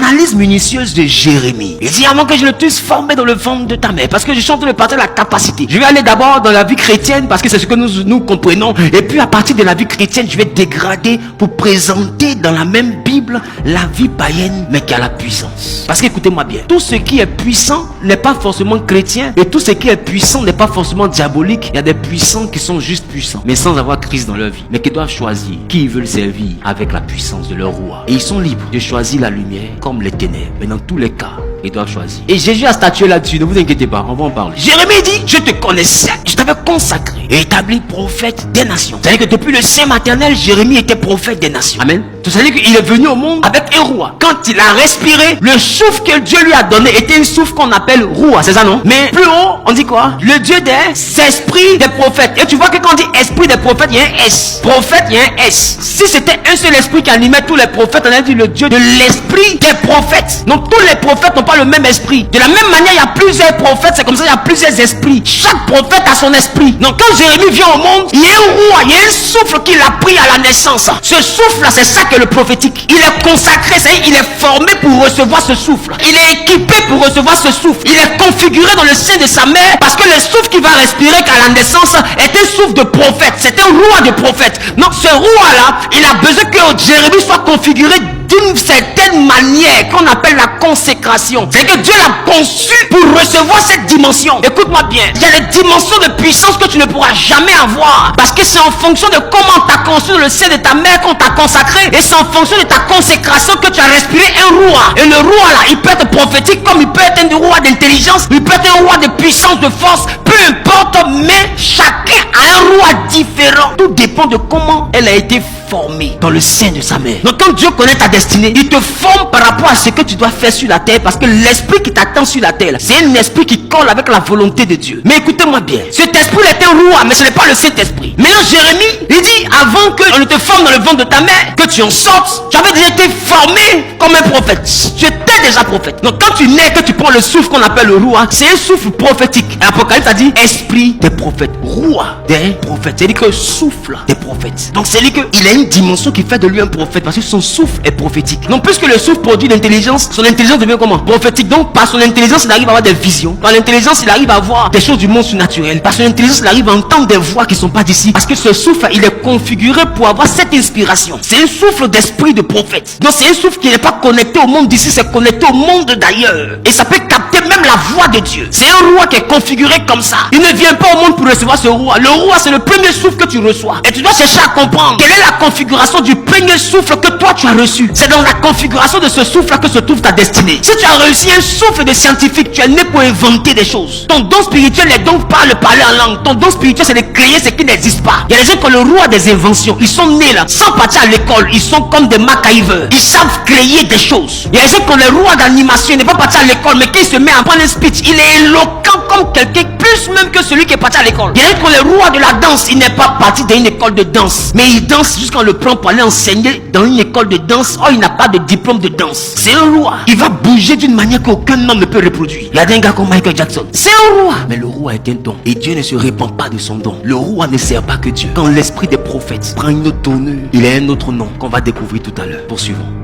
l'analyse minutieuse de Jérémie. Il dit, avant que je ne t'eusse formé dans le ventre de ta mère, parce que je chante le partage de la capacité. Je vais aller d'abord dans la vie chrétienne, parce que c'est ce que nous comprenons. Et puis à partir de la vie chrétienne, je vais dégrader pour présenter dans la même Bible la vie païenne, mais qui a la puissance. Parce qu'écoutez-moi bien, tout ce qui est puissant n'est pas forcément chrétien, et tout ce qui est puissant n'est pas forcément diabolique. Il y a des puissants qui sont juste puissants, mais sans avoir Christ dans leur vie, mais qui doivent choisir qui ils veulent servir avec la puissance de leur roi. Et ils sont libres de choisir la lumière comme les ténèbres. Mais dans tous les cas, ils doivent choisir. Et Jésus a statué là-dessus, ne vous inquiétez pas, on va en parler. Jérémie dit, je te connaissais, je t'avais consacré et établi prophète des nations. C'est-à-dire que depuis le sein maternel, Jérémie était prophète des nations. Amen. C'est-à-dire qu'il est venu au monde avec un roi. Quand il a respiré, le souffle que Dieu lui a donné était un souffle qu'on appelle roi, c'est ça non? Mais plus haut, on dit quoi? Le Dieu des esprits des prophètes. Et tu vois que quand on dit esprit des prophètes, il y a un S. Prophète, il y a un S. Si c'était un seul esprit qui animait tous les prophètes, on a dit le Dieu de l'esprit des prophètes. Donc tous les prophètes n'ont pas le même esprit. De la même manière, il y a plusieurs prophètes, c'est comme ça, il y a plusieurs esprits. Chaque prophète a son esprit. Donc quand Jérémie vient au monde, il y a un roi, il y a un souffle qu'il a pris à la naissance. Ce souffle-là, c'est ça que le prophétique. Il est consacré, c'est-à-dire il est formé pour recevoir ce souffle. Il est équipé pour recevoir ce souffle. Il est configuré dans le sein de sa mère parce que le souffle qu'il va respirer qu'à la naissance est un souffle de prophète. C'est un roi de prophète. Donc ce roi-là, il a besoin que Jérémie soit configuré d'une certaine manière qu'on appelle la consécration. C'est que Dieu l'a conçu pour recevoir cette dimension. Écoute-moi bien, il y a des dimensions de puissance que tu ne pourras jamais avoir parce que c'est en fonction de comment tu as conçu le sein de ta mère qu'on t'a consacré, et c'est en fonction de ta consécration que tu as respiré un roi. Et le roi là, il peut être prophétique comme il peut être un roi d'intelligence, il peut être un roi de puissance, de force, peu importe, mais chacun a un roi différent. Tout dépend de comment elle a été formée dans le sein de sa mère. Donc quand Dieu connaît ta destinée, il te forme par rapport à ce que tu dois faire sur la terre, parce que l'esprit qui t'attend sur la terre, c'est un esprit qui colle avec la volonté de Dieu. Mais écoutez-moi bien, cet esprit est un roi, mais ce n'est pas le Saint-Esprit. Maintenant Jérémie, il dit, avant que on ne te forme dans le ventre de ta mère, que tu en sortes, tu avais déjà été formé comme un prophète. Tu étais déjà prophète. Donc quand tu nais, que tu prends le souffle qu'on appelle le roi, c'est un souffle prophétique. L'Apocalypse a dit esprit des prophètes, roi des prophètes. C'est-à-dire que souffle des prophètes. Donc c'est-à-dire qu'il a une dimension qui fait de lui un prophète, parce que son souffle est prophétique. Donc puisque le souffle produit l'intelligence, son intelligence devient comment? Prophétique. Donc par son intelligence, il arrive à avoir des visions. Par l'intelligence, il arrive à voir des choses du monde surnaturel. Par son intelligence, il arrive à entendre des voix qui ne sont pas d'ici. Parce que ce souffle, il est configuré pour avoir cette inspiration. C'est un souffle d'esprit de prophète. Donc c'est un souffle qui n'est pas connecté au monde d'ici, c'est connecté au monde d'ailleurs. Et ça peut capter même la voix de Dieu. C'est un roi qui est configuré comme ça. Il ne vient pas au monde pour recevoir ce roi. Le roi, c'est le premier souffle que tu reçois. Et tu dois chercher à comprendre quelle est la configuration du premier souffle que toi tu as reçu. C'est dans la configuration de ce souffle que se trouve ta destinée. Si tu as réussi un souffle de scientifique, tu es né pour inventer des choses. Ton don spirituel est donc pas le parler en langue. Ton don spirituel, c'est de créer ce qui n'existe pas. Il y a des gens qui ont le roi des inventions. Ils sont nés là, sans partir à l'école. Ils sont comme des MacGyver. Ils savent créer des choses. Il y a des gens qui ont le roi d'animation. Il n'est pas parti à l'école, mais qui se met à prendre un speech, il est éloquent comme quelqu'un, plus même que celui qui est parti à l'école. Il y a des gens qui ont le roi de la danse. Il n'est pas parti d'une école de danse, mais il danse jusqu'à le prend pour aller enseigner dans une école de danse. Oh, il n'a pas de diplôme de danse. C'est un roi. Il va bouger d'une manière qu'aucun homme ne peut reproduire. Il y a des gars comme Michael Jackson. C'est un roi. Mais le roi est un don. Et Dieu ne se répand pas de son don. Le roi ne sert pas que Dieu. Quand l'esprit des prophètes prend une autre tournure, il a un autre nom qu'on va découvrir tout à l'heure. Poursuivons.